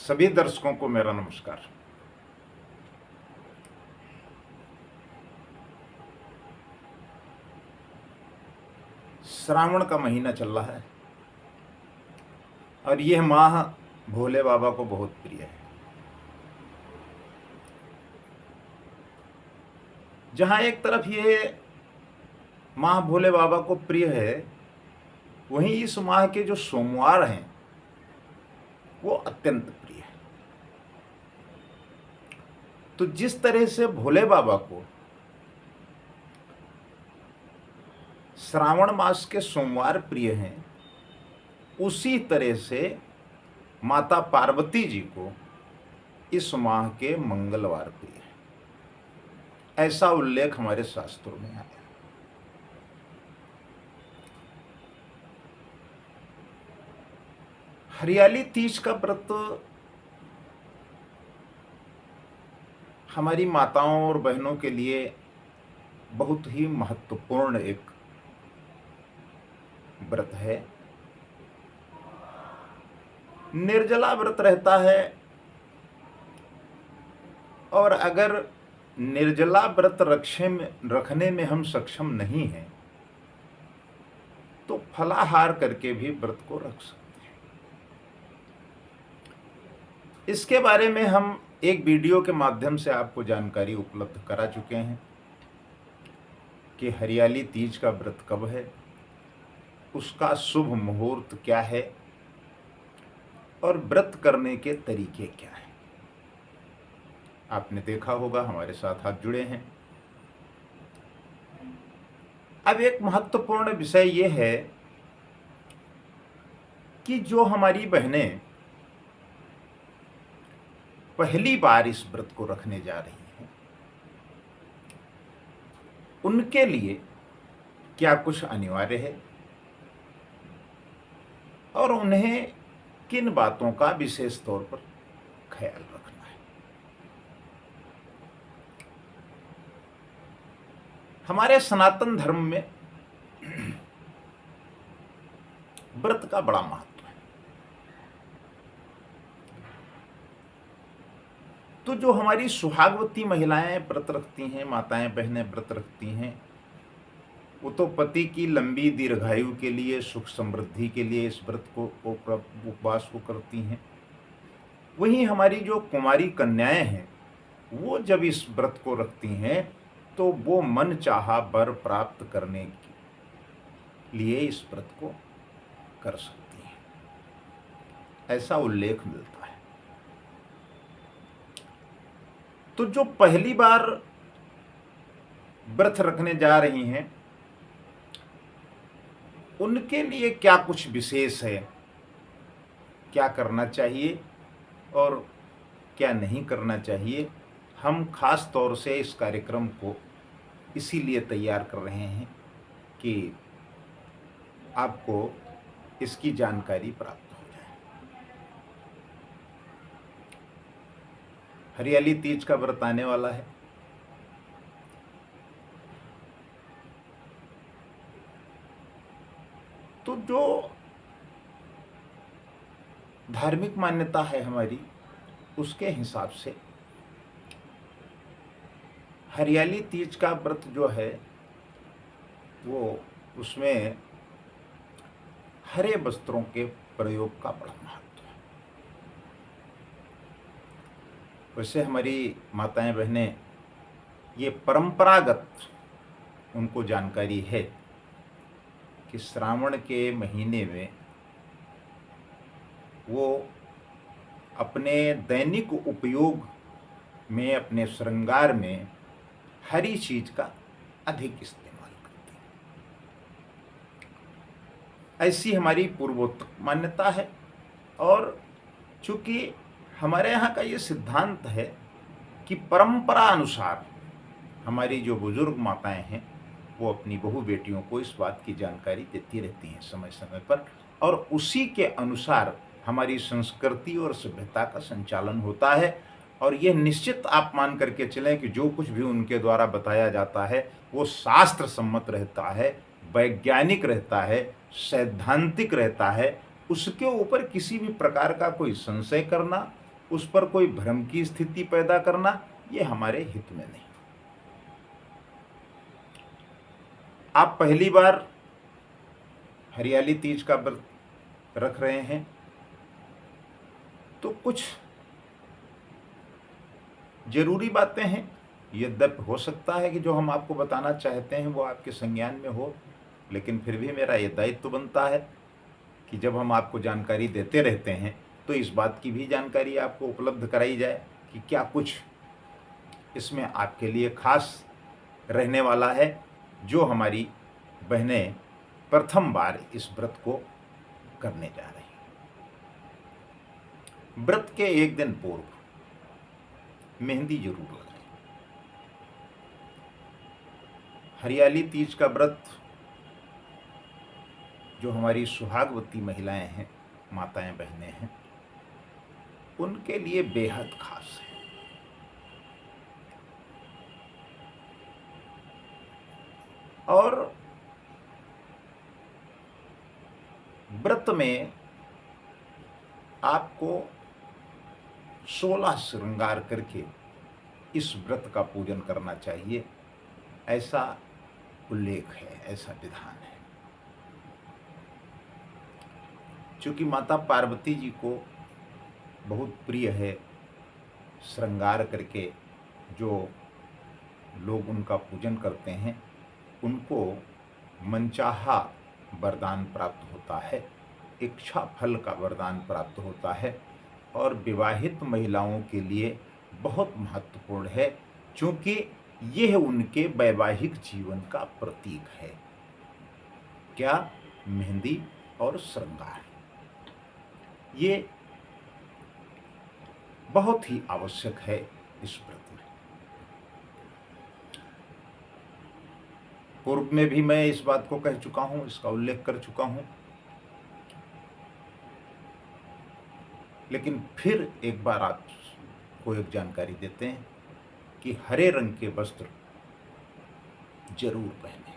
सभी दर्शकों को मेरा नमस्कार। श्रावण का महीना चल रहा है और यह माह भोले बाबा को बहुत प्रिय है। जहां एक तरफ ये माह भोले बाबा को प्रिय है, वहीं इस माह के जो सोमवार हैं वो अत्यंत प्रिय है। तो जिस तरह से भोले बाबा को श्रावण मास के सोमवार प्रिय हैं, उसी तरह से माता पार्वती जी को इस माह के मंगलवार प्रिय है। ऐसा उल्लेख हमारे शास्त्रों में आया। हरियाली तीज का व्रत हमारी माताओं और बहनों के लिए बहुत ही महत्वपूर्ण एक व्रत है। निर्जला व्रत रहता है और अगर निर्जला व्रत रखने में हम सक्षम नहीं हैं तो फलाहार करके भी व्रत को रख सकते हैं। इसके बारे में हम एक वीडियो के माध्यम से आपको जानकारी उपलब्ध करा चुके हैं कि हरियाली तीज का व्रत कब है, उसका शुभ मुहूर्त क्या है और व्रत करने के तरीके क्या हैं। आपने देखा होगा, हमारे साथ आप जुड़े हैं। अब एक महत्वपूर्ण विषय यह है कि जो हमारी बहनें पहली बार इस व्रत को रखने जा रही हैं, उनके लिए क्या कुछ अनिवार्य है और उन्हें किन बातों का विशेष तौर पर ख्याल रखना है। हमारे सनातन धर्म में व्रत का बड़ा महत्व है। तो जो हमारी सुहागवती महिलाएं व्रत रखती हैं, माताएं बहनें व्रत रखती हैं, वो तो पति की लंबी दीर्घायु के लिए, सुख समृद्धि के लिए इस व्रत को उपवास को करती हैं। वहीं हमारी जो कुमारी कन्याएं हैं, वो जब इस व्रत को रखती हैं तो वो मन चाहा वर प्राप्त करने के लिए इस व्रत को कर सकती हैं। ऐसा उल्लेख मिलता है। तो जो पहली बार व्रत रखने जा रही हैं, उनके लिए क्या कुछ विशेष है, क्या करना चाहिए और क्या नहीं करना चाहिए, हम खास तौर से इस कार्यक्रम को इसीलिए तैयार कर रहे हैं कि आपको इसकी जानकारी प्राप्त हो जाए। हरियाली तीज का व्रत आने वाला है। तो जो धार्मिक मान्यता है हमारी, उसके हिसाब से हरियाली तीज का व्रत जो है वो उसमें हरे वस्त्रों के प्रयोग का बड़ा महत्व है। वैसे हमारी माताएं बहनें ये परंपरागत उनको जानकारी है कि श्रावण के महीने में वो अपने दैनिक उपयोग में, अपने श्रृंगार में हरी चीज का अधिक इस्तेमाल करती है। ऐसी हमारी पूर्वोत्तर मान्यता है। और चूंकि हमारे यहाँ का ये सिद्धांत है कि परंपरा अनुसार हमारी जो बुजुर्ग माताएं हैं वो अपनी बहू बेटियों को इस बात की जानकारी देती रहती हैं समय समय पर, और उसी के अनुसार हमारी संस्कृति और सभ्यता का संचालन होता है। और यह निश्चित आप मान करके चलें कि जो कुछ भी उनके द्वारा बताया जाता है वो शास्त्र सम्मत रहता है, वैज्ञानिक रहता है, सैद्धांतिक रहता है। उसके ऊपर किसी भी प्रकार का कोई संशय करना उस पर कोई भ्रम की स्थिति पैदा करना ये हमारे हित में नहीं। आप पहली बार हरियाली तीज का व्रत रख रहे हैं तो कुछ जरूरी बातें हैं। यद्यपि हो सकता है कि जो हम आपको बताना चाहते हैं वो आपके संज्ञान में हो, लेकिन फिर भी मेरा ये दायित्व बनता है कि जब हम आपको जानकारी देते रहते हैं तो इस बात की भी जानकारी आपको उपलब्ध कराई जाए कि क्या कुछ इसमें आपके लिए खास रहने वाला है, जो हमारी बहनें प्रथम बार इस व्रत को करने जा रही हैं। व्रत के एक दिन पूर्व मेहंदी जरूर लगाएं। हरियाली तीज का व्रत जो हमारी सुहागवती महिलाएं हैं, माताएं बहनें हैं, उनके लिए बेहद खास है। और व्रत में आपको 16 श्रृंगार करके इस व्रत का पूजन करना चाहिए, ऐसा उल्लेख है, ऐसा विधान है। चूंकि माता पार्वती जी को बहुत प्रिय है श्रृंगार करके जो लोग उनका पूजन करते हैं, उनको मनचाहा वरदान प्राप्त होता है, इच्छा फल का वरदान प्राप्त होता है और विवाहित महिलाओं के लिए बहुत महत्वपूर्ण है, क्योंकि यह उनके वैवाहिक जीवन का प्रतीक है। क्या? मेहंदी और श्रृंगार। ये बहुत ही आवश्यक है इस व्रत में। पूर्व में भी मैं इस बात को कह चुका हूं, इसका उल्लेख कर चुका हूं, लेकिन फिर एक बार आपको एक जानकारी देते हैं कि हरे रंग के वस्त्र जरूर पहने।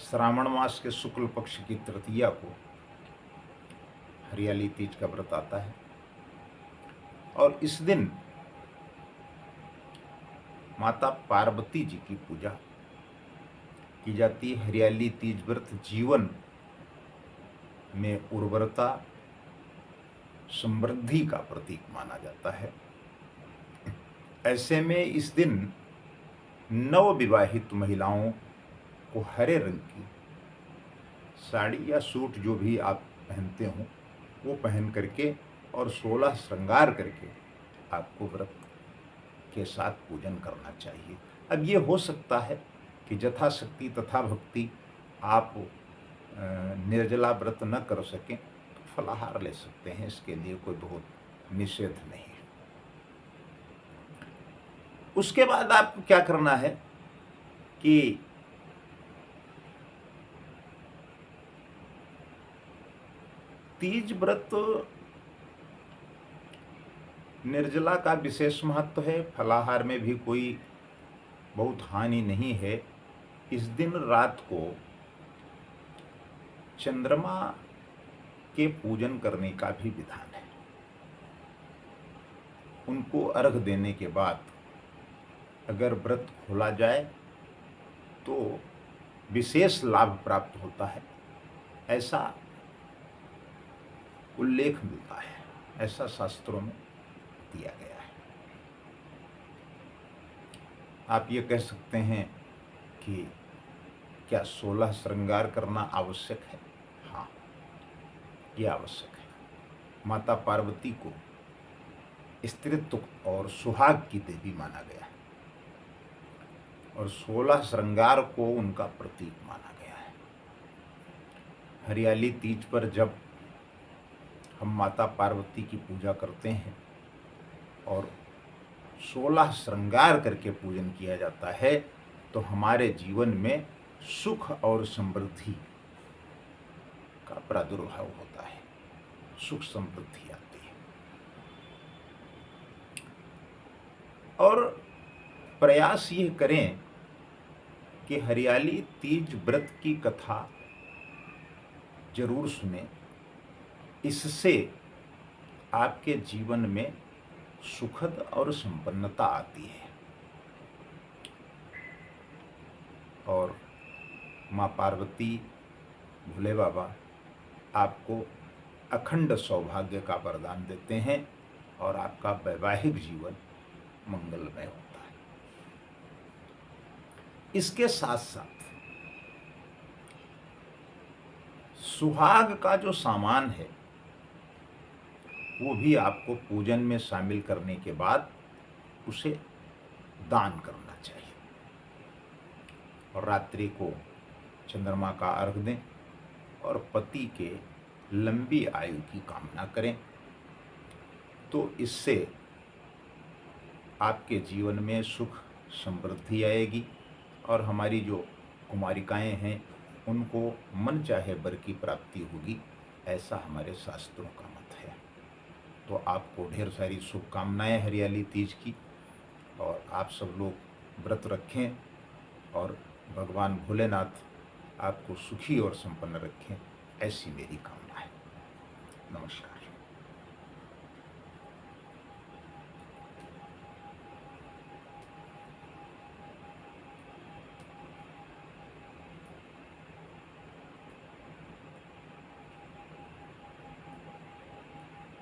श्रावण मास के शुक्ल पक्ष की तृतीया को हरियाली तीज का व्रत आता है और इस दिन माता पार्वती जी की पूजा की जाती है। हरियाली तीज व्रत जीवन में उर्वरता, समृद्धि का प्रतीक माना जाता है। ऐसे में इस दिन नवविवाहित महिलाओं को हरे रंग की साड़ी या सूट जो भी आप पहनते हो वो पहन करके और 16 श्रृंगार करके आपको व्रत के साथ पूजन करना चाहिए। अब ये हो सकता है कि यथाशक्ति तथा भक्ति आप निर्जला व्रत न कर सकें तो फलाहार ले सकते हैं, इसके लिए कोई बहुत निषेध नहीं है। उसके बाद आपको क्या करना है कि तीज व्रत निर्जला का विशेष महत्व है, फलाहार में भी कोई बहुत हानि नहीं है। इस दिन रात को चंद्रमा के पूजन करने का भी विधान है। उनको अर्घ देने के बाद अगर व्रत खोला जाए तो विशेष लाभ प्राप्त होता है, ऐसा उल्लेख मिलता है, ऐसा शास्त्रों में दिया गया है। आप ये कह सकते हैं कि क्या 16 श्रृंगार करना आवश्यक है? हाँ, ये आवश्यक है। माता पार्वती को स्त्रीत्व और सुहाग की देवी माना गया है और 16 श्रृंगार को उनका प्रतीक माना गया है। हरियाली तीज पर जब हम माता पार्वती की पूजा करते हैं और 16 श्रृंगार करके पूजन किया जाता है तो हमारे जीवन में सुख और समृद्धि का प्रादुर्भाव होता है, सुख समृद्धि आती है। और प्रयास ये करें कि हरियाली तीज व्रत की कथा जरूर सुने, इससे आपके जीवन में सुखद और संपन्नता आती है। और माँ पार्वती, भोले बाबा आपको अखंड सौभाग्य का वरदान देते हैं और आपका वैवाहिक जीवन मंगलमय होता है। इसके साथ साथ सुहाग का जो सामान है वो भी आपको पूजन में शामिल करने के बाद उसे दान करना चाहिए और रात्रि को चंद्रमा का अर्घ दें और पति के लंबी आयु की कामना करें। तो इससे आपके जीवन में सुख समृद्धि आएगी और हमारी जो कुमारिकाएं हैं उनको मन चाहे वर की प्राप्ति होगी, ऐसा हमारे शास्त्रों का मत है। तो आपको ढेर सारी शुभकामनाएं हरियाली तीज की, और आप सब लोग व्रत रखें और भगवान भोलेनाथ आपको सुखी और संपन्न रखें, ऐसी मेरी कामना।